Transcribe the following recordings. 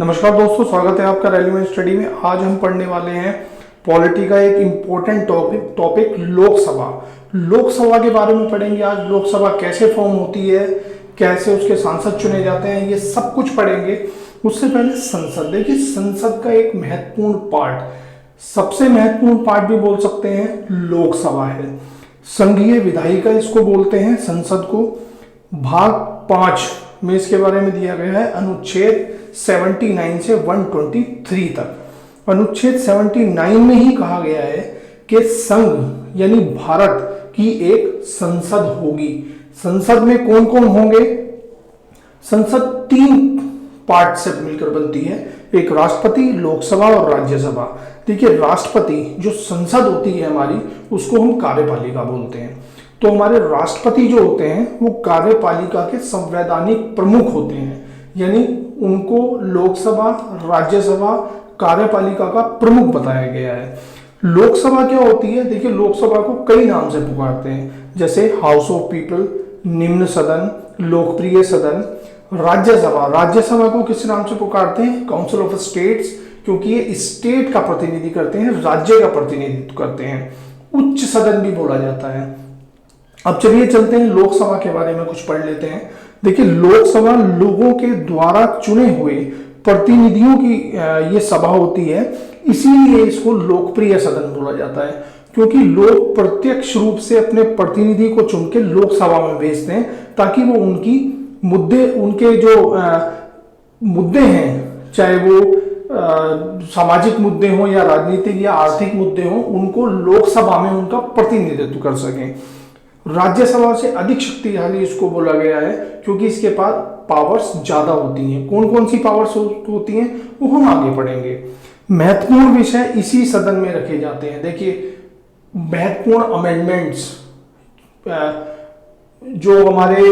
नमस्कार दोस्तों, स्वागत है आपका रेलिवेंट स्टडी में। आज हम पढ़ने वाले हैं पॉलिटी का एक इम्पोर्टेंट टॉपिक लोकसभा। लोकसभा के बारे में पढ़ेंगे आज। लोकसभा कैसे फॉर्म होती है, कैसे उसके सांसद चुने जाते हैं, ये सब कुछ पढ़ेंगे। उससे पहले संसद, देखिए संसद का एक महत्वपूर्ण पार्ट, सबसे महत्वपूर्ण पार्ट भी बोल सकते हैं, लोकसभा है। संघीय विधायिका इसको बोलते हैं, संसद को। भाग 5 में इसके बारे में दिया गया है अनुच्छेद 79 से 123 तक। अनुच्छेद 79 में ही कहा गया है कि संघ यानी भारत की एक संसद होगी। संसद में कौन कौन होंगे? संसद 3 पार्ट से मिलकर बनती है, एक राष्ट्रपति, लोकसभा और राज्यसभा। देखिए राष्ट्रपति जो संसद होती है हमारी, उसको हम कार्यपालिका बोलते हैं। तो हमारे राष्ट्रपति जो होते हैं वो कार्यपालिका के संवैधानिक प्रमुख होते हैं, यानी उनको लोकसभा, राज्यसभा, कार्यपालिका का प्रमुख बताया गया है। लोकसभा क्या होती है? देखिए लोकसभा को कई नाम से पुकारते हैं, जैसे हाउस ऑफ पीपल, निम्न सदन, लोकप्रिय सदन। राज्यसभा को किस नाम से पुकारते हैं? काउंसिल ऑफ स्टेट्स, क्योंकि ये स्टेट का प्रतिनिधि करते हैं, राज्य का प्रतिनिधित्व करते हैं। उच्च सदन भी बोला जाता है। अब चलिए चलते हैं लोकसभा के बारे में कुछ पढ़ लेते हैं। देखिए लोकसभा लोगों के द्वारा चुने हुए प्रतिनिधियों की ये सभा होती है, इसीलिए इसको लोकप्रिय सदन बोला जाता है, क्योंकि लोग प्रत्यक्ष रूप से अपने प्रतिनिधि को चुन के लोकसभा में भेजते हैं, ताकि वो उनके जो मुद्दे हैं, चाहे वो सामाजिक मुद्दे हों या राजनीतिक या आर्थिक मुद्दे हों, उनको लोकसभा में उनका प्रतिनिधित्व कर सकें। राज्यसभा से अधिक शक्तिशाली इसको बोला गया है, क्योंकि इसके पास पावर्स ज्यादा होती हैं। कौन कौन सी पावर्स होती हैं वो हम आगे पढ़ेंगे। महत्वपूर्ण विषय इसी सदन में रखे जाते हैं। देखिए महत्वपूर्ण अमेंडमेंट्स जो हमारे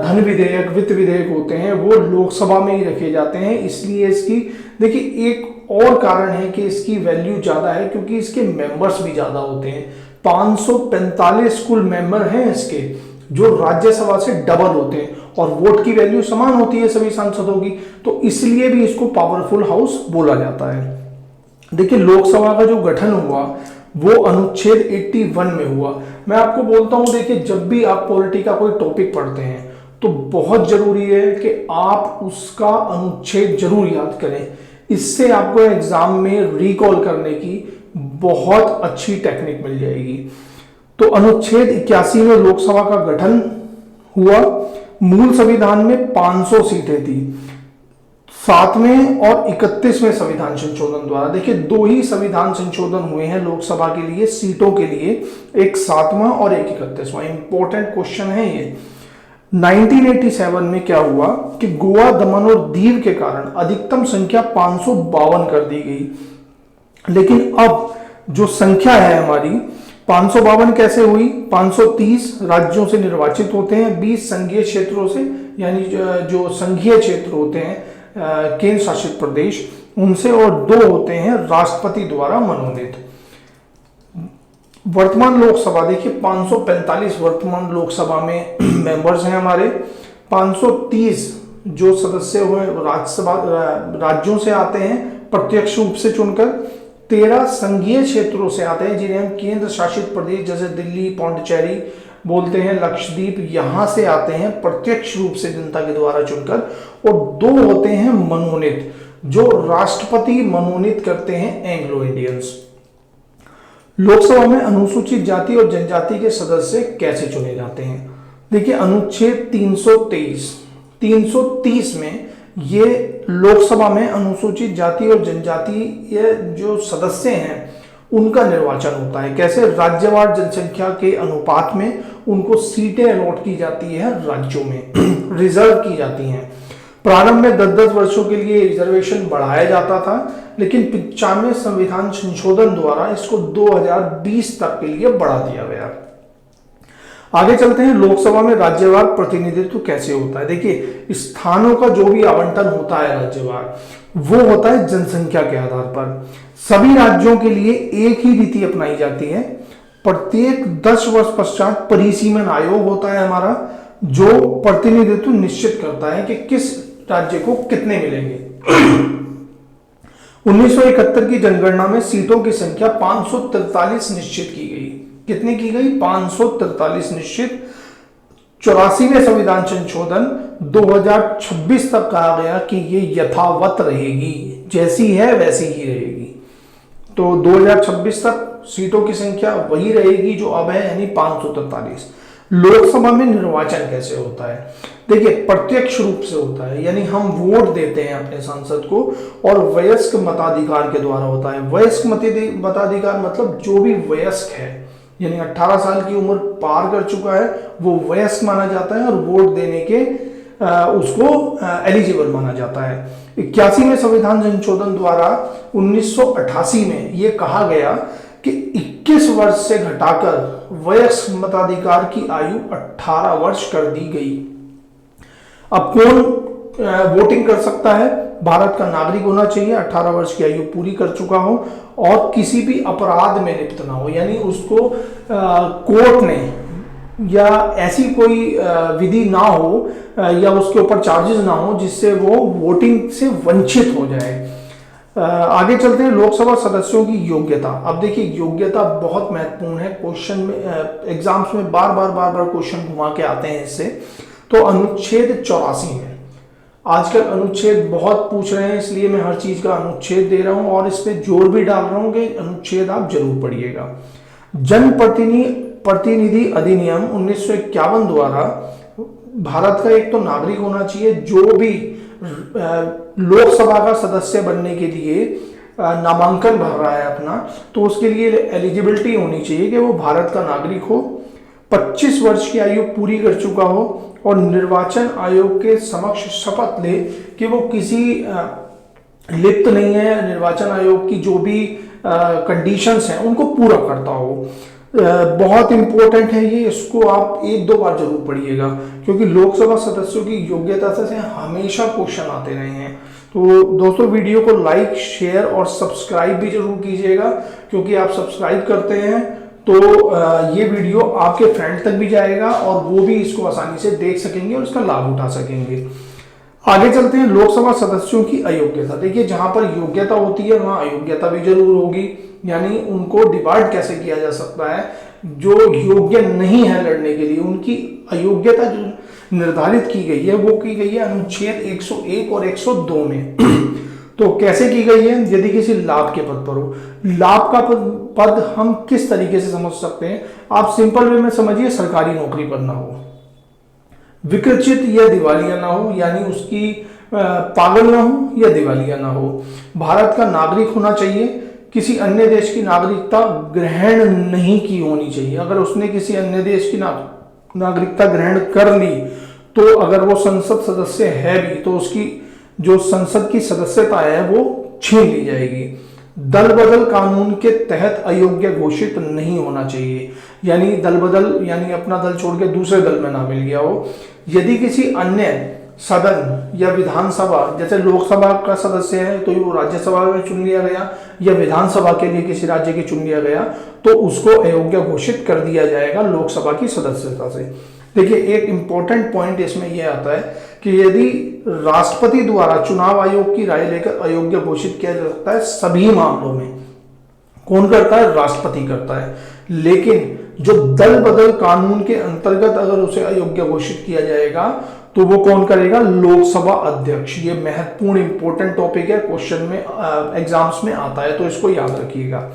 धन विधेयक, वित्त विधेयक होते हैं, वो लोकसभा में ही रखे जाते हैं। इसलिए इसकी, देखिए एक और कारण है कि इसकी वैल्यू ज्यादा है, क्योंकि इसके मेंबर्स भी ज्यादा होते हैं। 545 कुल मेंबर हैं इसके, जो राज्यसभा से डबल होते हैं, और वोट की वैल्यू समान होती है सभी सांसदों की, तो इसलिए भी इसको पावरफुल हाउस बोला जाता है। देखिए लोकसभा का जो गठन हुआ वो अनुच्छेद 81 में हुआ। मैं आपको बोलता हूं, देखिए जब भी आप पॉलिटी का कोई टॉपिक पढ़ते हैं तो बहुत जरूरी है कि आप उसका अनुच्छेद जरूर याद करें। इससे आपको एग्जाम में रिकॉल करने की बहुत अच्छी टेक्निक मिल जाएगी। तो अनुच्छेद 81 में लोकसभा का गठन हुआ। मूल संविधान में 500 सीटें थी। 7वें और 31वें संविधान संशोधन द्वारा, देखिए 2 ही संविधान संशोधन हुए हैं लोकसभा के लिए, सीटों के लिए, एक 7वां और एक 31वां। इंपॉर्टेंट क्वेश्चन है ये। 1987 में क्या हुआ कि गोवा, दमन और दीव के कारण अधिकतम संख्या 552 कर दी गई। लेकिन अब जो संख्या है हमारी 552 कैसे हुई? 530 राज्यों से निर्वाचित होते हैं, 20 संघीय क्षेत्रों से, यानी जो संघीय क्षेत्र होते हैं केंद्र शासित प्रदेश, उनसे, और 2 होते हैं राष्ट्रपति द्वारा मनोनीत। वर्तमान लोकसभा, देखिए 545 वर्तमान लोकसभा में मेंबर्स हैं हमारे। 530 जो सदस्य हुए राज्यसभा राज्यों से आते हैं प्रत्यक्ष रूप से चुनकर। 13 संघीय क्षेत्रों से आते हैं, जिन्हें हम केंद्र शासित प्रदेश, जैसे दिल्ली, पौंडीचेरी बोलते हैं, लक्षद्वीप, यहां से आते हैं प्रत्यक्ष रूप से जनता के द्वारा चुनकर। और 2 होते हैं मनोनीत, जो राष्ट्रपति मनोनीत करते हैं, एंग्लो इंडियंस। लोकसभा में अनुसूचित जाति और जनजाति के सदस्य कैसे चुने जाते हैं? देखिए अनुच्छेद 330 में ये लोकसभा में अनुसूचित जाति और जनजातीय जो सदस्य हैं उनका निर्वाचन होता है। कैसे? राज्यवार जनसंख्या के अनुपात में उनको सीटें अलॉट की जाती है, राज्यों में रिजर्व की जाती हैं। प्रारंभ में 10-10 वर्षों के लिए रिजर्वेशन बढ़ाया जाता था, लेकिन 95 संविधान संशोधन द्वारा इसको 2020 तक के लिए बढ़ा दिया गया। आगे चलते हैं, लोकसभा में राज्यवार प्रतिनिधित्व कैसे होता है? देखिए स्थानों का जो भी आवंटन होता है राज्यवार, वो होता है जनसंख्या के आधार पर। सभी राज्यों के लिए एक ही रीति अपनाई जाती है। प्रत्येक 10 वर्ष पश्चात परिसीमन आयोग होता है हमारा, जो प्रतिनिधित्व निश्चित करता है कि किस राज्य को कितने मिलेंगे। 1971 की जनगणना में सीटों की संख्या 543 निश्चित की गई। कितनी की गई? 543 निश्चित। 84वें संविधान संशोधन 2026 तक कहा गया कि ये यथावत रहेगी, जैसी है वैसी ही रहेगी। तो 2026 तक सीटों की संख्या वही रहेगी जो अब है, यानी 543। लोकसभा में निर्वाचन कैसे होता है? देखिए, प्रत्यक्ष रूप से होता है, यानी हम वोट देते हैं अपने सांसद को, और वयस्क मताधिकार के द्वारा होता है। वयस्क मताधिकार मतलब जो भी वयस्क है, यानी 18 साल की उम्र पार कर चुका है, वो वयस्क माना जाता है और वोट देने के उसको एलिजिबल माना जाता है। 81वें संविधान संशोधन द्वारा 1988 में यह कहा गया कि 21 वर्ष से घटाकर वयस्क मताधिकार की आयु 18 वर्ष कर दी गई। अब कौन वोटिंग कर सकता है? भारत का नागरिक होना चाहिए, 18 वर्ष की आयु पूरी कर चुका हो और किसी भी अपराध में लिप्त ना हो, यानी उसको कोर्ट ने या ऐसी कोई विधि ना हो या उसके ऊपर चार्जेस ना हो जिससे वो वोटिंग से वंचित हो जाए। आगे चलते हैं, लोकसभा सदस्यों की योग्यता। अब देखिए, योग्यता बहुत महत्वपूर्ण है। क्वेश्चन में, एग्जाम्स में बार बार क्वेश्चन घुमा के आते हैं इससे। तो अनुच्छेद 84 में, आजकल अनुच्छेद बहुत पूछ रहे हैं, इसलिए मैं हर चीज का अनुच्छेद दे रहा हूं और इस पे जोर भी डाल रहा हूं कि अनुच्छेद आप जरूर पढ़िएगा। जनप्रतिनिधि अधिनियम 1951 द्वारा भारत का एक तो नागरिक होना चाहिए जो भी लोकसभा का सदस्य बनने के लिए नामांकन भर रहा है अपना, तो उसके लिए एलिजिबिलिटी होनी चाहिए कि वो भारत का नागरिक हो, 25 वर्ष की आयु पूरी कर चुका हो और निर्वाचन आयोग के समक्ष शपथ ले कि वो किसी लिप्त नहीं है, निर्वाचन आयोग की जो भी कंडीशंस हैं उनको पूरा करता हो। बहुत इंपॉर्टेंट है ये, इसको आप 1-2 बार जरूर पढ़िएगा, क्योंकि लोकसभा सदस्यों की योग्यता से हमेशा क्वेश्चन आते रहे हैं। तो दोस्तों, वीडियो को लाइक, शेयर और सब्सक्राइब भी जरूर कीजिएगा, क्योंकि आप सब्सक्राइब करते हैं तो ये वीडियो आपके फ्रेंड तक भी जाएगा और वो भी इसको आसानी से देख सकेंगे और इसका लाभ उठा सकेंगे। आगे चलते हैं, लोकसभा सदस्यों की अयोग्यता। देखिए, जहां पर योग्यता होती है वहां अयोग्यता भी जरूर होगी, यानी उनको डिवाइड कैसे किया जा सकता है। जो योग्य नहीं है लड़ने के लिए, उनकी अयोग्यता जो निर्धारित की गई है वो की गई है अनुच्छेद 101 और 102 में। तो कैसे की गई है? यदि किसी लाभ के पद पर हो। लाभ का पद हम किस तरीके से समझ सकते हैं? आप सिंपल वे में समझिए, सरकारी नौकरी पर ना हो, विकृचित या दिवालिया ना हो, यानी उसकी पागल ना हो या दिवालिया ना हो, भारत का नागरिक होना चाहिए, किसी अन्य देश की नागरिकता ग्रहण नहीं की होनी चाहिए। अगर उसने किसी अन्य देश की नागरिकता ग्रहण कर ली तो अगर वो संसद सदस्य है भी तो उसकी जो संसद की सदस्यता है वो छीन ली जाएगी। दल बदल कानून के तहत अयोग्य घोषित नहीं होना चाहिए, यानी दल बदल यानी अपना दल छोड़ के दूसरे दल में ना मिल गया हो। यदि किसी अन्य सदन या विधानसभा, जैसे लोकसभा का सदस्य है तो वो राज्यसभा में चुन लिया गया या विधानसभा के लिए किसी राज्य के चुन लिया गया, तो उसको अयोग्य घोषित कर दिया जाएगा लोकसभा की सदस्यता से। देखिए, एक इंपॉर्टेंट पॉइंट इसमें यह आता है कि यदि राष्ट्रपति द्वारा चुनाव आयोग की राय लेकर अयोग्य घोषित किया जा सकता है सभी मामलों में। कौन करता है? राष्ट्रपति करता है। लेकिन जो दल बदल कानून के अंतर्गत अगर उसे अयोग्य घोषित किया जाएगा तो वो कौन करेगा? लोकसभा अध्यक्ष। ये महत्वपूर्ण इंपॉर्टेंट टॉपिक है, क्वेश्चन में एग्जाम्स में आता है, तो इसको याद रखिएगा।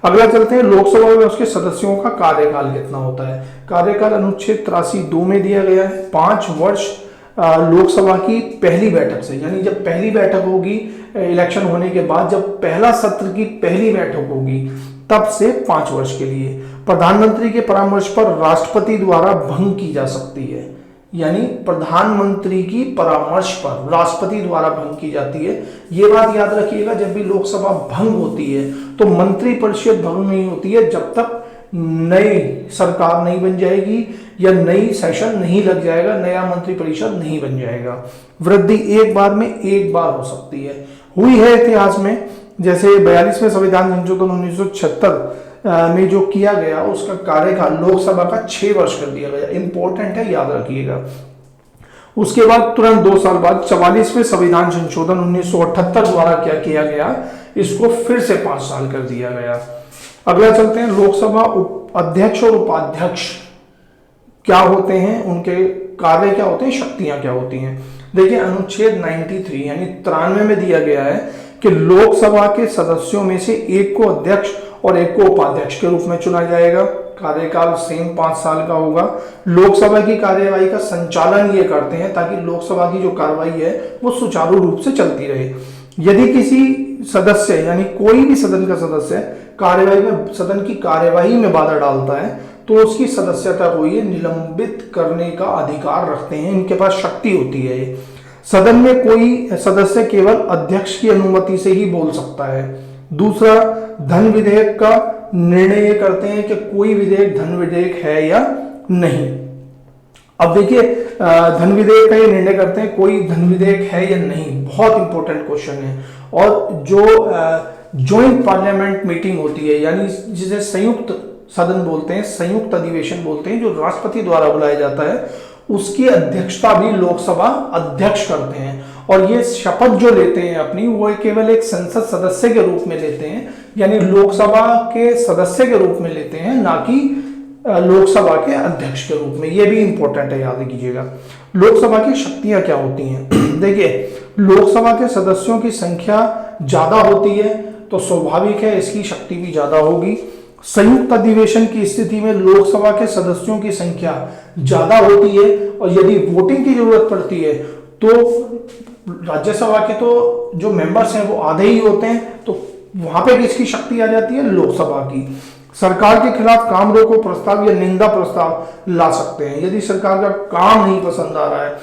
अगला चलते हैं, लोकसभा में उसके सदस्यों का कार्यकाल कितना होता है। कार्यकाल अनुच्छेद 83(2) में दिया गया है 5 वर्ष लोकसभा की पहली बैठक से, यानी जब पहली बैठक होगी इलेक्शन होने के बाद, जब पहला सत्र की पहली बैठक होगी तब से 5 वर्ष के लिए। प्रधानमंत्री के परामर्श पर राष्ट्रपति द्वारा भंग की जा सकती है, यानी प्रधानमंत्री की परामर्श पर राष्ट्रपति द्वारा भंग की जाती है। ये बात याद रखिएगा, जब भी लोकसभा भंग होती है तो मंत्रिपरिषद भंग नहीं होती है जब तक नई सरकार नहीं बन जाएगी या नई सेशन नहीं लग जाएगा, नया मंत्रिपरिषद नहीं बन जाएगा। वृद्धि एक बार में एक बार हो सकती है, हुई है इतिहास में। जैसे 42वें संविधान संशोधन 1976 में जो किया गया, उसका कार्यकाल लोकसभा का 6 वर्ष कर दिया गया। इंपॉर्टेंट है, याद रखिएगा। उसके बाद तुरंत 2 साल बाद 44वें संविधान संशोधन 1978 द्वारा क्या किया गया इसको फिर से 5 साल कर दिया गया। अगला चलते हैं, लोकसभा अध्यक्ष और उपाध्यक्ष क्या होते हैं, उनके कार्य क्या होते हैं, शक्तियां क्या होती हैं। देखिए अनुच्छेद 93 यानी 93 में दिया गया है कि लोकसभा के सदस्यों में से एक को अध्यक्ष और एक को उपाध्यक्ष के रूप में चुना जाएगा। कार्यकाल सेम 5 साल का होगा। लोकसभा की कार्यवाही का संचालन ये करते हैं ताकि लोकसभा की जो कार्रवाई है वो सुचारू रूप से चलती रहे। यदि किसी सदस्य यानी कोई भी सदन का सदस्य कार्यवाही में, सदन की कार्यवाही में बाधा डालता है तो उसकी सदस्यता को ये निलंबित करने का अधिकार रखते हैं, इनके पास शक्ति होती है। सदन में कोई सदस्य केवल अध्यक्ष की अनुमति से ही बोल सकता है। दूसरा, धन विधेयक का निर्णय करते हैं कि कोई विधेयक धन विधेयक है या नहीं। अब देखिए धन विधेयक का ये निर्णय करते हैं कोई धन विधेयक है या नहीं, बहुत इंपॉर्टेंट क्वेश्चन है। और जो जॉइंट पार्लियामेंट मीटिंग होती है यानी जिसे संयुक्त सदन बोलते हैं, संयुक्त अधिवेशन बोलते हैं, जो राष्ट्रपति द्वारा बुलाया जाता है, उसकी अध्यक्षता भी लोकसभा अध्यक्ष करते हैं। और ये शपथ जो लेते हैं अपनी, वो केवल एक संसद सदस्य के रूप में लेते हैं, यानी लोकसभा के सदस्य के रूप में लेते हैं, ना कि लोकसभा के अध्यक्ष के रूप में। ये भी इंपॉर्टेंट है, याद कीजिएगा। लोकसभा की शक्तियां क्या होती हैं देखिए, लोकसभा के सदस्यों की संख्या ज्यादा होती है तो स्वाभाविक है इसकी शक्ति भी ज्यादा होगी। संयुक्त अधिवेशन की स्थिति में लोकसभा के सदस्यों की संख्या ज्यादा होती है और यदि वोटिंग की जरूरत पड़ती है तो राज्यसभा के तो जो मेंबर्स हैं वो आधे ही होते हैं, तो वहां पे किसकी शक्ति आ जाती है, लोकसभा की। सरकार के खिलाफ काम रोको प्रस्ताव या निंदा प्रस्ताव ला सकते हैं। यदि सरकार का काम नहीं पसंद आ रहा है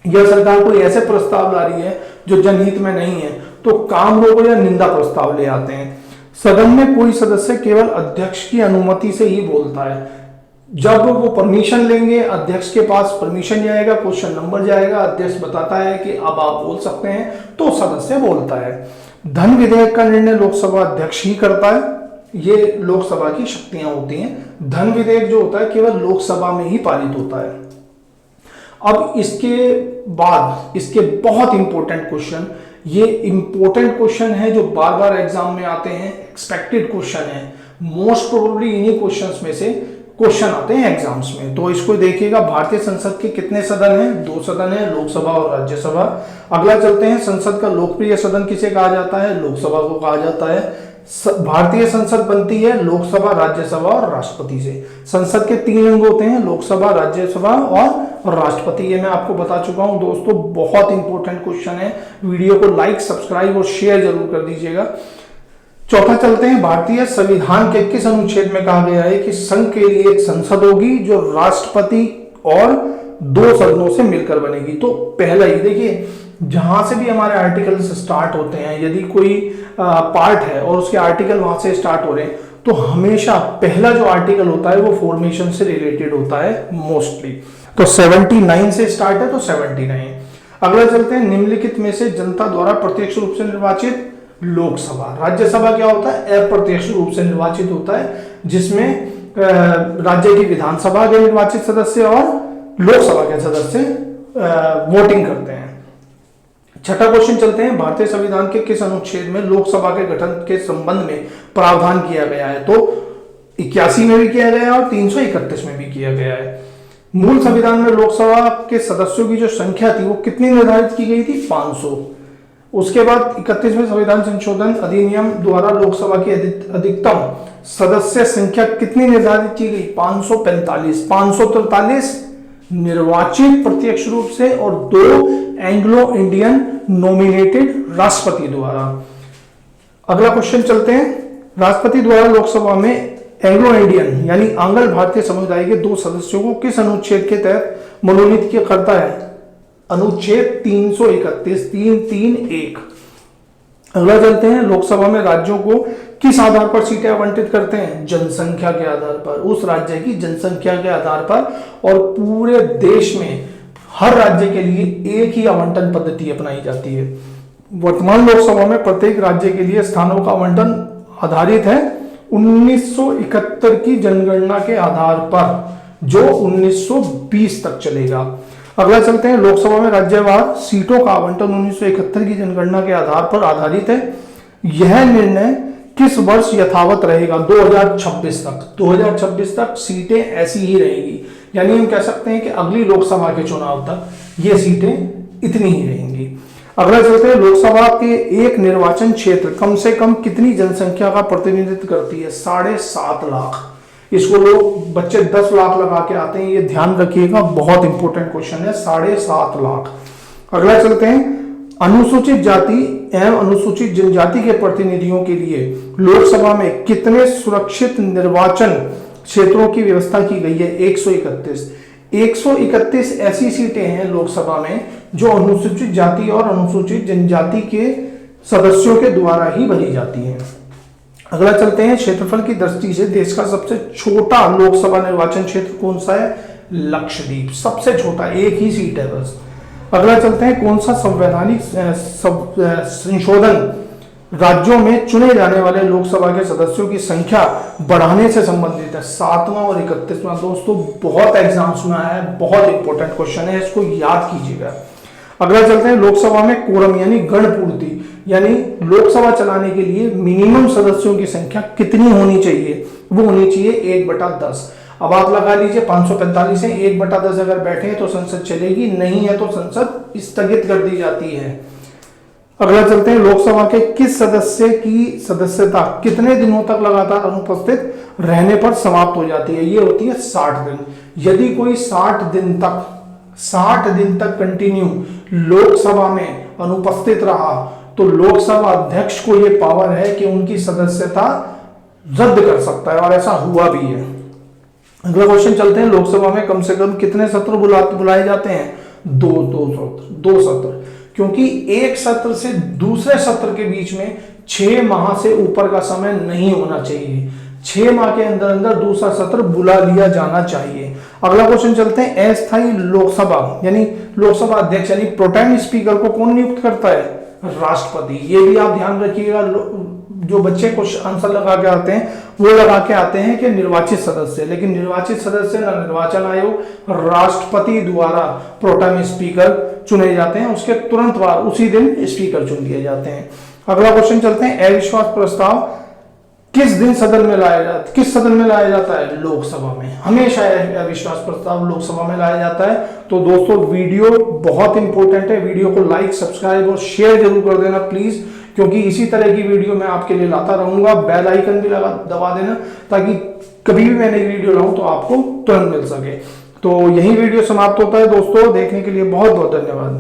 या सरकार कोई ऐसे प्रस्ताव ला रही है जो जनहित में नहीं है तो काम रोको या निंदा प्रस्ताव ले आते हैं। सदन में कोई सदस्य केवल अध्यक्ष की अनुमति से ही बोलता है। जब वो परमिशन लेंगे, अध्यक्ष के पास परमिशन जाएगा, क्वेश्चन नंबर जाएगा, अध्यक्ष बताता है कि अब आप बोल सकते हैं, तो सदस्य बोलता है। धन विधेयक का निर्णय लोकसभा अध्यक्ष ही करता है। ये लोकसभा की शक्तियां होती हैं। धन विधेयक जो होता है केवल लोकसभा में ही पारित होता है। अब इसके बाद इसके बहुत इंपॉर्टेंट क्वेश्चन, ये इंपॉर्टेंट क्वेश्चन है जो बार बार एग्जाम में आते हैं, एक्सपेक्टेड क्वेश्चन है। मोस्ट प्रोबेबली इन्हीं क्वेश्चंस में से क्वेश्चन आते हैं एग्जाम्स में। तो इसको देखिएगा, भारतीय संसद के कितने सदन हैं, 2 सदन हैं, लोकसभा और राज्यसभा। अगला चलते हैं, संसद का लोकप्रिय सदन किसे कहा जाता है, लोकसभा को कहा जाता है। भारतीय संसद बनती है लोकसभा, राज्यसभा और राष्ट्रपति से। संसद के 3 अंग होते हैं, लोकसभा, राज्यसभा और राष्ट्रपति। ये मैं आपको बता चुका हूं दोस्तों, बहुत इंपॉर्टेंट क्वेश्चन है। वीडियो को लाइक, सब्सक्राइब और शेयर जरूर कर दीजिएगा। चौथा चलते हैं, भारतीय संविधान के किस अनुच्छेद में कहा गया है कि संघ के लिए एक संसद होगी जो राष्ट्रपति और 2 सदनों से मिलकर बनेगी। तो पहला ही देखिए, जहां से भी हमारे आर्टिकल्स स्टार्ट होते हैं, यदि कोई पार्ट है और उसके आर्टिकल वहां से स्टार्ट हो रहे हैं तो हमेशा पहला जो आर्टिकल होता है वो फॉर्मेशन से रिलेटेड होता है मोस्टली। तो 79 से स्टार्ट है तो 79। अगला चलते हैं, निम्नलिखित में से जनता द्वारा प्रत्यक्ष रूप से निर्वाचित लोकसभा। राज्यसभा क्या होता है, अप्रत्यक्ष रूप से निर्वाचित होता है, जिसमें राज्य की विधानसभा के निर्वाचित सदस्य और लोकसभा के सदस्य वोटिंग करते हैं। छठा क्वेश्चन चलते हैं, भारतीय संविधान के किस अनुच्छेद में लोकसभा के गठन के संबंध में प्रावधान किया गया है। तो 81 में भी किया गया है और 331 में भी किया गया है। मूल संविधान में लोकसभा के सदस्यों की जो संख्या थी वो कितनी निर्धारित की गई थी, 500। उसके बाद 31वें संविधान संशोधन अधिनियम द्वारा लोकसभा की अधिकतम सदस्य संख्या कितनी निर्धारित की गई, 545। 543 निर्वाचित प्रत्यक्ष रूप से और 2 एंग्लो इंडियन नॉमिनेटेड राष्ट्रपति द्वारा। अगला क्वेश्चन चलते हैं, राष्ट्रपति द्वारा लोकसभा में एंग्लो इंडियन यानी आंग्ल भारतीय समुदाय के 2 सदस्यों को किस अनुच्छेद के तहत मनोनीत किया करता है, अनुच्छेद 331, 331। अगला चलते हैं, लोकसभा में राज्यों को किस आधार पर सीटें आवंटित करते हैं, जनसंख्या के आधार पर, उस राज्य की जनसंख्या के आधार पर। और पूरे देश में हर राज्य के लिए एक ही आवंटन पद्धति अपनाई जाती है। वर्तमान लोकसभा में प्रत्येक राज्य के लिए स्थानों का आवंटन आधारित है 1971 की जनगणना के आधार पर, जो 1920 तक चलेगा। अगला चलते हैं, लोकसभा में राज्यवार सीटों का आवंटन 1971 की जनगणना के आधार पर आधारित है। यह निर्णय किस वर्ष यथावत रहेगा? 2026 तक। 2026 तक सीटें ऐसी ही रहेगी, यानी हम कह सकते हैं कि अगली लोकसभा के चुनाव तक ये सीटें इतनी ही रहेंगी। अगला चलते हैं, लोकसभा के एक निर्वाचन क्षेत्र कम से कम कितनी जनसंख्या का प्रतिनिधित्व करती है? 7.5 लाख। इसको लोग बच्चे 10 लाख लगा के आते हैं, ये ध्यान रखिएगा, बहुत इंपॉर्टेंट क्वेश्चन है, 7.5 लाख। अगला चलते हैं, अनुसूचित जाति एवं अनुसूचित जनजाति के प्रतिनिधियों के लिए लोकसभा में कितने सुरक्षित निर्वाचन क्षेत्रों की व्यवस्था की गई है? 131। 131 ऐसी सीटें हैं लोकसभा में जो अनुसूचित जाति और अनुसूचित जनजाति के सदस्यों के द्वारा ही बनी जाती हैं। अगला चलते हैं, क्षेत्रफल की दृष्टि से देश का सबसे छोटा लोकसभा निर्वाचन क्षेत्र कौन सा है? लक्षद्वीप, सबसे छोटा, एक ही सीट है बस। अगला चलते हैं, कौन सा संवैधानिक संशोधन राज्यों में चुने जाने वाले लोकसभा के सदस्यों की संख्या बढ़ाने से संबंधित है? 7वां और 31वां। दोस्तों बहुत एग्जाम्स में आया है, बहुत इंपॉर्टेंट क्वेश्चन है, इसको याद कीजिएगा। अगला चलते हैं, लोकसभा में कोरम यानी गण पूर्ति, यानी लोकसभा चलाने के लिए मिनिमम सदस्यों की संख्या कितनी होनी चाहिए? वो होनी चाहिए 1/10। अब आप लगा लीजिए 545 है, 1/10 अगर बैठे हैं तो संसद चलेगी, नहीं है तो संसद स्थगित कर दी जाती है। अगला चलते हैं, लोकसभा के किस सदस्य की सदस्यता कितने दिनों तक लगातार अनुपस्थित रहने पर समाप्त हो जाती है? ये होती है 60 दिन। यदि कोई 60 दिन तक कंटिन्यू लोकसभा में अनुपस्थित रहा तो लोकसभा अध्यक्ष को यह पावर है कि उनकी सदस्यता रद्द कर सकता है, और ऐसा हुआ भी है। अगला क्वेश्चन चलते हैं, लोकसभा में कम से कम कितने सत्र बुलाए जाते हैं? दो सत्र, क्योंकि एक सत्र से दूसरे सत्र के बीच में 6 माह से ऊपर का समय नहीं होना चाहिए। 6 माह के अंदर अंदर दूसरा सत्र बुला लिया जाना चाहिए। अगला क्वेश्चन चलते हैं, अस्थायी लोकसभा यानी लोकसभा अध्यक्ष यानी प्रोटेम स्पीकर को कौन नियुक्त करता है? राष्ट्रपति। ये भी आप ध्यान रखिएगा, जो बच्चे कुछ आंसर लगा के आते हैं वो लगा के आते हैं कि निर्वाचित सदस्य, लेकिन निर्वाचित सदस्य ना निर्वाचन आयोग, राष्ट्रपति द्वारा प्रोटेम स्पीकर चुने जाते हैं, उसके तुरंत बाद उसी दिन स्पीकर चुन लिए जाते हैं। अगला क्वेश्चन चलते हैं, अविश्वास प्रस्ताव किस सदन में लाया जाता है? लोकसभा में। हमेशा अविश्वास प्रस्ताव लोकसभा में लाया जाता है। तो दोस्तों वीडियो बहुत इंपॉर्टेंट है, वीडियो को लाइक, सब्सक्राइब और शेयर जरूर कर देना प्लीज, क्योंकि इसी तरह की वीडियो मैं आपके लिए लाता रहूंगा। बेल आइकन भी दबा देना ताकि कभी भी मैं नई वीडियो लाऊं तो आपको तुरंत मिल सके। तो यही वीडियो समाप्त होता है दोस्तों, देखने के लिए बहुत बहुत धन्यवाद।